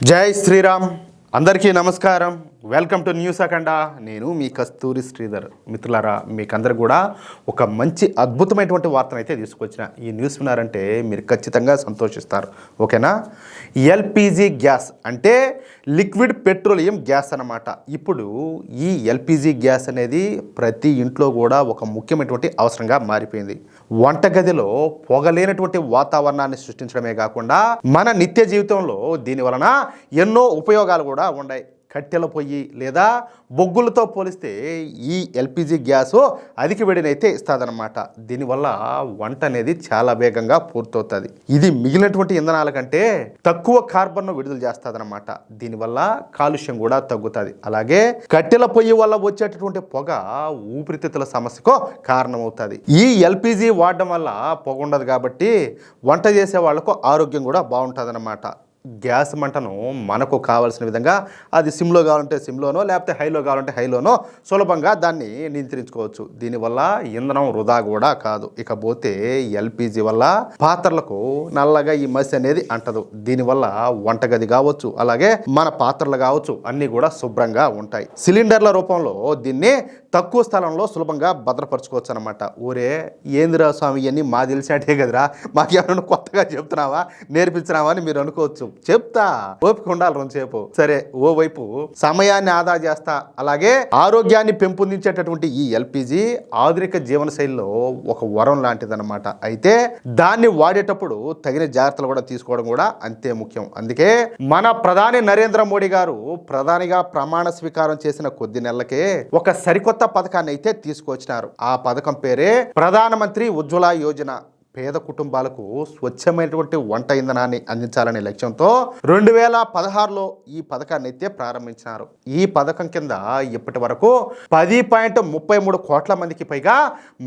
జై శ్రీరామ్. అందరికీ నమస్కారం. వెల్కమ్ టు న్యూస్ అఖండ. నేను మీ కస్తూరి శ్రీధర్. మిత్రులారా, మీకందరూ కూడా ఒక మంచి అద్భుతమైనటువంటి వార్తను అయితే తీసుకొచ్చిన. ఈ న్యూస్ విన్నారంటే మీరు ఖచ్చితంగా సంతోషిస్తారు. ఓకేనా? ఎల్పిజి గ్యాస్ అంటే లిక్విడ్ పెట్రోలియం గ్యాస్ అన్నమాట. ఇప్పుడు ఈ ఎల్పిజి గ్యాస్ అనేది ప్రతి ఇంట్లో కూడా ఒక ముఖ్యమైనటువంటి అవసరంగా మారిపోయింది. వంటగదిలో పొగలేనటువంటి వాతావరణాన్ని సృష్టించడమే కాకుండా మన నిత్య జీవితంలో దీని వలన ఎన్నో ఉపయోగాలు కూడా ఉన్నాయి. కట్టెల పొయ్యి లేదా బొగ్గులతో పోలిస్తే ఈ ఎల్పిజి గ్యాసు అధిక వేడినైతే ఇస్తుందన్నమాట. దీనివల్ల వంట అనేది చాలా వేగంగా పూర్తవుతుంది. ఇది మిగిలినటువంటి ఇంధనాల కంటే తక్కువ కార్బన్ను విడుదల చేస్తుందన్నమాట. దీనివల్ల కాలుష్యం కూడా తగ్గుతుంది. అలాగే కట్టెల పొయ్యి వల్ల వచ్చేటటువంటి పొగ ఊపిరితిత్తుల సమస్యకు కారణమవుతుంది. ఈ ఎల్పిజి వాడడం వల్ల పొగ ఉండదు కాబట్టి వంట చేసే వాళ్ళకు ఆరోగ్యం కూడా బాగుంటుంది అన్నమాట. గ్యాస్ మంటను మనకు కావాల్సిన విధంగా అది సిమ్లో కావాలంటే సిమ్లోనో లేకపోతే హైలో కావాలంటే హైలోనో సులభంగా దాన్ని నియంత్రించుకోవచ్చు. దీనివల్ల ఇంధనం వృధా కూడా కాదు. ఇకపోతే ఎల్పిజి వల్ల పాత్రలకు నల్లగా ఈ మసి అనేది అంటదు. దీనివల్ల వంటగది కావచ్చు, అలాగే మన పాత్రలు కావచ్చు, అన్నీ కూడా శుభ్రంగా ఉంటాయి. సిలిండర్ల రూపంలో దీన్ని తక్కువ స్థలంలో సులభంగా భద్రపరచుకోవచ్చు అనమాట. ఊరే ఏందిరా స్వామి ఇవన్నీ మా తెలిసినట్టే కదరా, మాకేమైనా కొత్తగా చెప్తున్నావా, నేర్పించినావా అని మీరు అనుకోవచ్చు. చెప్తా, ఓపిక ఉండాలి రెండుసేపు. సరే, ఓవైపు సమయాన్ని ఆదా చేస్తా, అలాగే ఆరోగ్యాన్ని పెంపొందించేటటువంటి ఈ ఎల్పిజి ఆధునిక జీవన శైలిలో ఒక వరం లాంటిదన్నమాట. అయితే దాన్ని వాడేటప్పుడు తగిన జాగ్రత్తలు కూడా తీసుకోవడం కూడా అంతే ముఖ్యం. అందుకే మన ప్రధాని నరేంద్ర మోడీ గారు ప్రధానిగా ప్రమాణ స్వీకారం చేసిన కొద్ది నెలలకే ఒక సరికొత్త పథకాన్ని అయితే తీసుకొచ్చినారు. ఆ పథకం పేరే ప్రధానమంత్రి ఉజ్వల యోజన. పేద కుటుంబాలకు స్వచ్ఛమైనటువంటి వంట ఇంధనాన్ని అందించాలనే లక్ష్యంతో 2016లో ఈ పథకాన్ని అయితే ప్రారంభించినారు. ఈ పథకం కింద ఇప్పటి వరకు 10.33 కోట్ల మందికి పైగా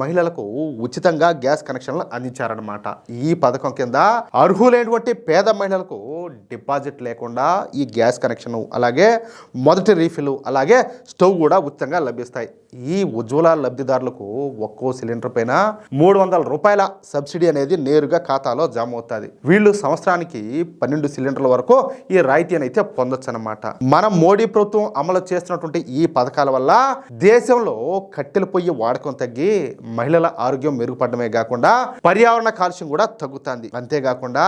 మహిళలకు ఉచితంగా గ్యాస్ కనెక్షన్లు అందించారనమాట. ఈ పథకం కింద అర్హులైనటువంటి పేద మహిళలకు డిపాజిట్ లేకుండా ఈ గ్యాస్ కనెక్షన్, అలాగే మొదటి రీఫిల్, అలాగే స్టవ్ కూడా ఉచితంగా లభిస్తాయి. ఈ ఉజ్వల లబ్ధిదారులకు ఒక్కో సిలిండర్ పైన 300 రూపాయల సబ్సిడీ అనేది నేరుగా ఖాతాలో జమ అవుతుంది. వీళ్ళు సంవత్సరానికి 12 సిలిండర్ల వరకు ఈ రాయితీని అయితే పొందొచ్చు అనమాట. మన మోడీ ప్రభుత్వం అమలు చేస్తున్నటువంటి ఈ పథకాల వల్ల దేశంలో కట్టెల పొయ్యి వాడకం తగ్గి మహిళల ఆరోగ్యం మెరుగుపడమే కాకుండా పర్యావరణ కాలుష్యం కూడా తగ్గుతుంది. అంతేకాకుండా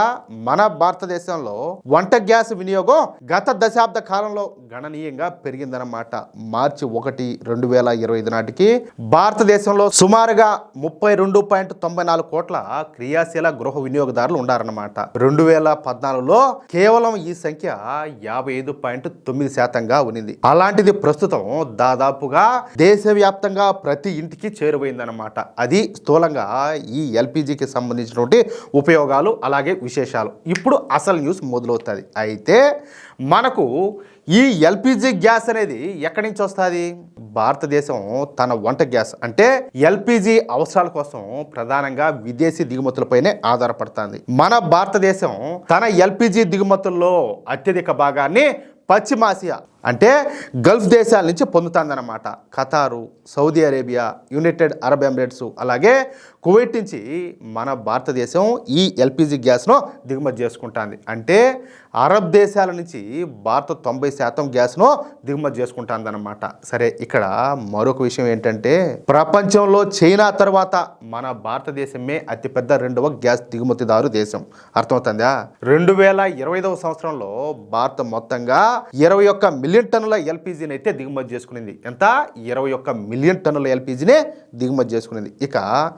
మన భారతదేశంలో వంట గ్యాస్ వినియోగం గత దశాబ్ద కాలంలో గణనీయంగా పెరిగిందన్నమాట. మార్చి 1, 2025 నాటికి భారతదేశంలో సుమారుగా 32.94 కోట్ల క్రియాశీల గృహ వినియోగదారులు ఉండారన్నమాట. 2014లో కేవలం ఈ సంఖ్య 55.9%గా ఉన్నింది. అలాంటిది ప్రస్తుతం దాదాపుగా దేశవ్యాప్తంగా ప్రతి ఇంటికి చేరువైందన్నమాట. అది స్థూలంగా ఈ ఎల్పిజికి సంబంధించినటువంటి ఉపయోగాలు, అలాగే విశేషాలు. ఇప్పుడు అసలు న్యూస్ మొదలవుతుంది. అయితే మనకు ఈ ఎల్పిజి గ్యాస్ అనేది ఎక్కడి నుంచి వస్తుంది? భారతదేశం తన వంట గ్యాస్ అంటే ఎల్పిజి అవసరాల కోసం ప్రధానంగా విదేశీ దిగుమతులపైనే ఆధారపడుతుంది. మన భారతదేశం తన ఎల్పిజి దిగుమతుల్లో అత్యధిక భాగాన్ని పశ్చిమాసియా అంటే గల్ఫ్ దేశాల నుంచి పొందుతుందన్నమాట. Qatar, Saudi Arabia, United Arab Emirates, అలాగే కువైట్ నుంచి మన భారతదేశం ఈ ఎల్పిజి గ్యాస్ను దిగుమతి చేసుకుంటుంది. అంటే అరబ్ దేశాల నుంచి భారత 90% గ్యాస్ను దిగుమతి చేసుకుంటుందన్నమాట. సరే, ఇక్కడ మరొక విషయం ఏంటంటే ప్రపంచంలో చైనా తర్వాత మన భారతదేశమే అతిపెద్ద 2వ గ్యాస్ దిగుమతిదారు దేశం. అర్థమవుతుందా? 2025వ సంవత్సరంలో భారత్ మొత్తంగా 21 మిలియన్ టన్నుల ఎల్పిజిని అయితే దిగుమతి చేసుకునింది. ఎంత? 21 మిలియన్ టన్నుల ఎల్పిజినే దిగుమతి చేసుకునింది. ఇక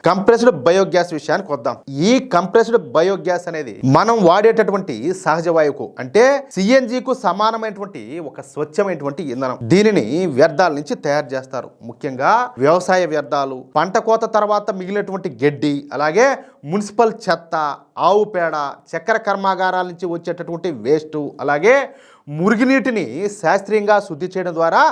కంప్రెస్డ్ బయోగ్యాస్ విషయానికి వద్దాం. ఈ కంప్రెస్డ్ బయోగ్యాస్ అనేది మనం వాడేటటువంటి సహజ వాయువుకు అంటే సిఎన్జికు సమానమైనటువంటి ఒక స్వచ్ఛమైనటువంటి ఇంధనం. దీనిని వ్యర్థాల నుంచి తయారు చేస్తారు. ముఖ్యంగా వ్యవసాయ వ్యర్థాలు, పంట కోత తర్వాత మిగిలినటువంటి గడ్డి, అలాగే మున్సిపల్ చెత్త, ఆవు పేడ, చక్కెర కర్మాగారాల నుంచి వచ్చేటటువంటి వేస్ట్, అలాగే మురుగునీటిని శాస్త్రీయంగా శుద్ధి చేయడం ద్వారా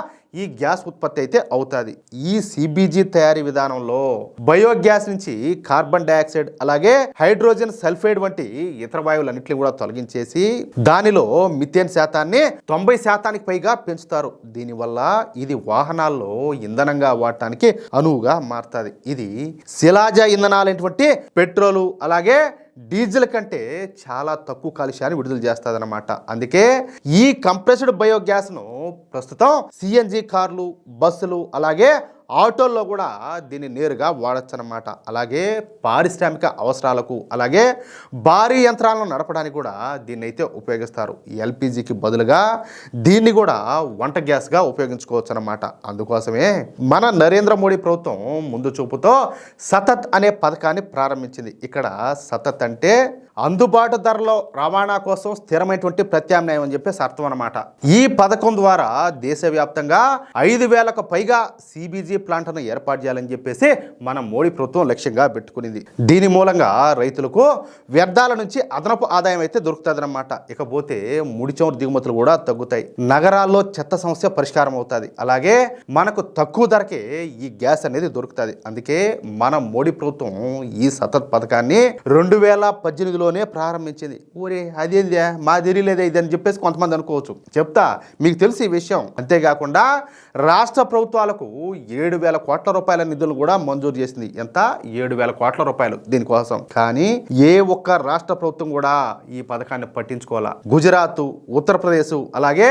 ఈ గ్యాస్ ఉత్పత్తి అయితే అవుతుంది. ఈ సిబిజి తయారీ విధానంలో బయోగ్యాస్ నుంచి కార్బన్ డైఆక్సైడ్, అలాగే హైడ్రోజన్ సల్ఫైడ్ వంటి ఇతర వాయువులన్నింటినీ కూడా తొలగించేసి దానిలో మిథేన్ శాతాన్ని 90%కి పైగా పెంచుతారు. దీనివల్ల ఇది వాహనాల్లో ఇంధనంగా వాడటానికి అనువుగా మారుతుంది. ఇది శిలాజ ఇంధనాలైనటువంటి పెట్రోలు, అలాగే డీజిల్ కంటే చాలా తక్కువ కాలుష్యాన్ని విడుదల చేస్తుందన్నమాట. అందుకే ఈ కంప్రెస్డ్ బయోగ్యాస్ను ప్రస్తుతం సిఎన్జి కార్లు, బస్సులు అలాగే ఆటోల్లో కూడా దీన్ని నేరుగా వాడచ్చు అన్నమాట. అలాగే పారిశ్రామిక అవసరాలకు అలాగే భారీ యంత్రాలను నడపడానికి కూడా దీన్ని అయితే ఉపయోగిస్తారు. ఎల్పిజికి బదులుగా దీన్ని కూడా వంట గ్యాస్గా ఉపయోగించుకోవచ్చు అన్నమాట. అందుకోసమే మన నరేంద్ర మోడీ ప్రభుత్వం ముందు చూపుతో సతత్ అనే పథకాన్ని ప్రారంభించింది. ఇక్కడ సతత్ అంటే అందుబాటు ధరలో రవాణా కోసం స్థిరమైనటువంటి ప్రత్యామ్నాయం అని చెప్పేసి అర్థం అన్నమాట. ఈ పథకం ద్వారా దేశవ్యాప్తంగా 5,000కు పైగా సిబిజీ ప్లాంట్ను ఏర్పాటు చేయాలని చెప్పేసి మన మోడీ ప్రభుత్వం లక్ష్యంగా పెట్టుకునింది. దీని మూలంగా రైతులకు వ్యర్థాల నుంచి అదనపు ఆదాయం అయితే దొరుకుతుందన్నమాట. ఇకపోతే ముడి చమురు దిగుమతులు కూడా తగ్గుతాయి. నగరాల్లో చెత్త సమస్య పరిష్కారం అవుతుంది. అలాగే మనకు తక్కువ ధరకే ఈ గ్యాస్ అనేది దొరుకుతుంది. అందుకే మన మోడీ ప్రభుత్వం ఈ సతత్ పథకాన్ని 2018 ప్రారంభించింది. ఊరే అదేందా మా తెలియలేదే ఇదని చెప్పేసి కొంతమంది అనుకోవచ్చు. చెప్తా, మీకు తెలిసి ఈ విషయం. అంతేకాకుండా రాష్ట్ర ప్రభుత్వాలకు 7,000 కోట్ల రూపాయల నిధులు కూడా మంజూరు చేసింది. ఎంత? 7,000 కోట్ల రూపాయలు దీనికోసం. కానీ ఏ ఒక్క రాష్ట్ర ప్రభుత్వం కూడా ఈ పథకాన్ని పట్టించుకోవాలా. గుజరాత్, ఉత్తరప్రదేశ్ అలాగే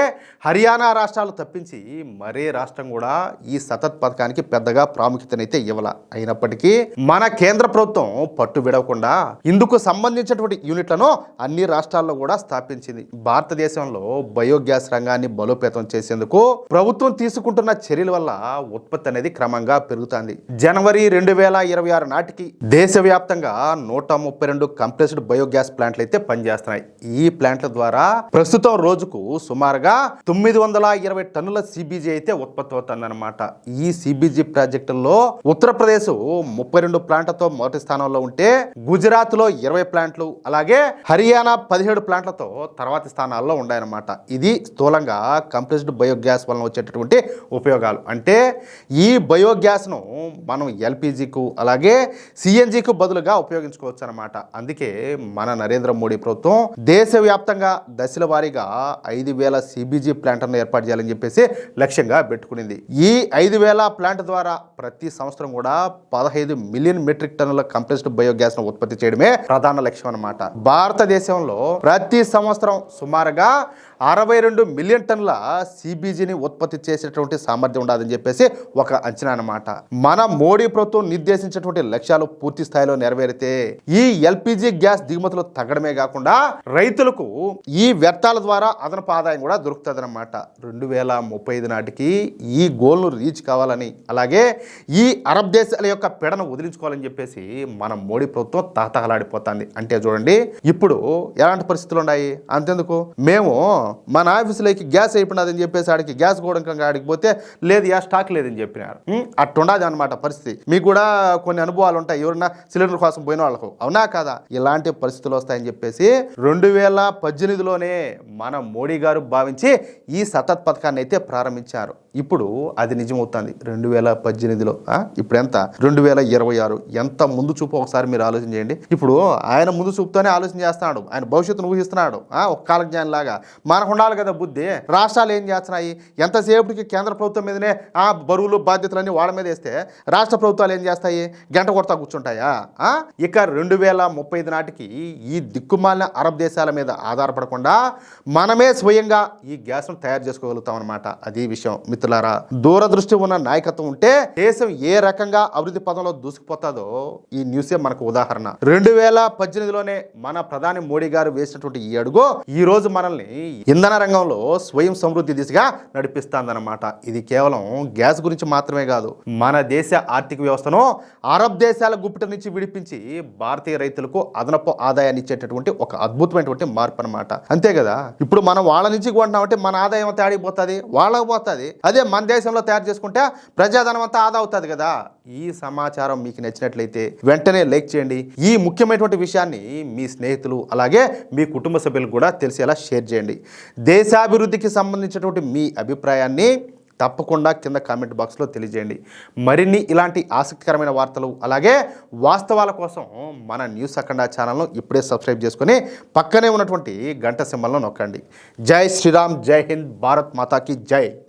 హర్యానా రాష్ట్రాలు తప్పించి మరే రాష్ట్రం కూడా ఈ సతత్ పథకానికి పెద్దగా ప్రాముఖ్యతనైతే ఇవ్వాల. అయినప్పటికీ మన కేంద్ర ప్రభుత్వం పట్టు విడవకుండా ఇందుకు సంబంధించిన యూనిట్లను అన్ని రాష్ట్రాల్లో కూడా స్థాపించింది. భారతదేశంలో బయోగ్యాస్ రంగాన్ని బలోపేతం చేసేందుకు ప్రభుత్వం తీసుకుంటున్న చర్యల వల్ల ఉత్పత్తి అనేది క్రమంగా పెరుగుతుంది. జనవరి 2026 నాటికి దేశవ్యాప్తంగా 132 కంప్రెస్డ్ బయోగ్యాస్ ప్లాంట్లు అయితే పనిచేస్తున్నాయి. ఈ ప్లాంట్ల ద్వారా ప్రస్తుతం రోజుకు సుమారుగా 920 టన్నుల సిబిజీ అయితే ఉత్పత్తి అవుతుందన్నమాట. ఈ సిబిజీ ప్రాజెక్టుల్లో ఉత్తరప్రదేశ్ 32 ప్లాంట్లతో మొదటి స్థానంలో ఉంటే గుజరాత్ లో 20 ప్లాంట్లు అలాగే హర్యానా 17 ప్లాంట్లతో తర్వాతి స్థానాల్లో ఉన్నాయన్నమాట. ఇది స్థూలంగా కంప్రెస్డ్ బయోగ్యాస్ వలన వచ్చేటటువంటి ఉపయోగాలు. అంటే ఈ బయోగ్యాస్ను మనం ఎల్పిజికు అలాగే సిఎన్జికు బదులుగా ఉపయోగించుకోవచ్చు అనమాట. అందుకే మన నరేంద్ర మోడీ ప్రభుత్వం దేశవ్యాప్తంగా దశల వారీగా 5,000 సిబిజీ ప్లాంట్లను ఏర్పాటు చేయాలని చెప్పేసి లక్ష్యంగా పెట్టుకునింది. ఈ 5,000 ప్లాంట్ ద్వారా ప్రతి సంవత్సరం కూడా 15 మిలియన్ మెట్రిక్ టన్నుల కంప్రెస్డ్ బయోగ్యాస్ను ఉత్పత్తి చేయడమే ప్రధాన లక్ష్యం అన్నమాట. భారతదేశంలో ప్రతి సంవత్సరం సుమారుగా 62 మిలియన్ టన్నుల సిబిజీని ఉత్పత్తి చేసేటువంటి సామర్థ్యం ఉండాలని చెప్పేసి ఒక అంచనా అన్నమాట. మన మోడీ ప్రభుత్వం నిర్దేశించినటువంటి లక్ష్యాలు పూర్తి స్థాయిలో నెరవేరితే ఈ ఎల్పిజి గ్యాస్ దిగుమతులు తగ్గడమే కాకుండా రైతులకు ఈ వ్యర్థాల ద్వారా అదనపు ఆదాయం కూడా దొరుకుతుంది అన్నమాట. 2035 నాటికి ఈ గోల్ను రీచ్ కావాలని అలాగే ఈ అరబ్ దేశాల యొక్క పెడను వదిలించుకోవాలని చెప్పేసి మన మోడీ ప్రభుత్వం తహతహలాడిపోతుంది. అంటే చూడండి, ఇప్పుడు ఎలాంటి పరిస్థితులు ఉన్నాయి. అంతెందుకు, మేము మన ఆఫీసులోకి గ్యాస్ అయిపోయినదని చెప్పేసి ఆడికి గ్యాస్ గోడంకంగా ఆడికి పోతే లేదు, యా స్టాక్ లేదని చెప్పినారు. అట్టుండదు అనమాట పరిస్థితి. మీకు కూడా కొన్ని అనుభవాలు ఉంటాయి, ఎవరన్నా సిలిండర్ కోసం పోయిన వాళ్ళకు, అవునా కాదా? ఇలాంటి పరిస్థితులు వస్తాయని చెప్పేసి 2018లోనే మన మోడీ గారు భావించి ఈ సతత్ పథకాన్ని అయితే ప్రారంభించారు. ఇప్పుడు అది నిజమవుతుంది 2018లో. ఇప్పుడు ఎంత? 2026. ఎంత ముందు చూపు ఒకసారి మీరు ఆలోచన చేయండి. ఇప్పుడు ఆయన ముందు చూపుతోనే ఆలోచన చేస్తున్నాడు, ఆయన భవిష్యత్తును ఊహిస్తున్నాడు. ఒక కాలజ్ఞానం లాగా మనకు ఉండాలి కదా బుద్ధి. రాష్ట్రాలు ఏం చేస్తున్నాయి? ఎంతసేపటికి కేంద్ర ప్రభుత్వం మీదనే బరువులు బాధ్యతలన్నీ వాళ్ళ మీద వేస్తే రాష్ట్ర ప్రభుత్వాలు ఏం చేస్తాయి? గంట కొడతా కూర్చుంటాయా? ఇక 2035 నాటికి ఈ దిక్కుమాలిన అరబ్ దేశాల మీద ఆధారపడకుండా మనమే స్వయంగా ఈ గ్యాస్ను తయారు చేసుకోగలుగుతాం అనమాట. అది విషయం మిత్రులారా. దూరదృష్టి ఉన్న నాయకత్వం ఉంటే దేశం ఏ రకంగా అభివృద్ధి పదంలో దూసుకుపోతుందో ఈ న్యూసే మనకు ఉదాహరణ. 2018లోనే మన ప్రధాని మోడీ గారు వేసినటువంటి ఈ అడుగు ఈ రోజు మనల్ని ఇంధన రంగంలో స్వయం సమృద్ధి దిశగా నడిపిస్తుందన్నమాట. ఇది కేవలం గ్యాస్ గురించి మాత్రమే కాదు, మన దేశ ఆర్థిక వ్యవస్థను అరబ్ దేశాల గుప్పిట నుంచి విడిపించి భారతీయ రైతులకు అదనపు ఆదాయాన్ని ఇచ్చేటటువంటి ఒక అద్భుతమైనటువంటి మార్పు అనమాట. అంతే కదా. ఇప్పుడు మనం వాళ్ళ నుంచి కొంటున్నామంటే మన ఆదాయం అంతా ఆడిపోతుంది, వాళ్ళకి పోతుంది. అదే మన దేశంలో తయారు చేసుకుంటే ప్రజాధనం అంతా ఆదా అవుతుంది కదా. ఈ సమాచారం మీకు నచ్చినట్లయితే వెంటనే లైక్ చేయండి. ఈ ముఖ్యమైనటువంటి విషయాన్ని మీ స్నేహితులు అలాగే మీ కుటుంబ సభ్యులకు కూడా తెలిసేలా షేర్ చేయండి. దేశాభివృద్ధికి సంబంధించినటువంటి మీ అభిప్రాయాన్ని తప్పకుండా కింద కామెంట్ బాక్స్లో తెలియజేయండి. మరిన్ని ఇలాంటి ఆసక్తికరమైన వార్తలు అలాగే వాస్తవాల కోసం మన న్యూస్ అఖండ ఛానల్ను ఇప్పుడే సబ్స్క్రైబ్ చేసుకొని పక్కనే ఉన్నటువంటి గంట సింబల్ను నొక్కండి. జై శ్రీరామ్, జై హింద్, భారత్ మాతాకి జై.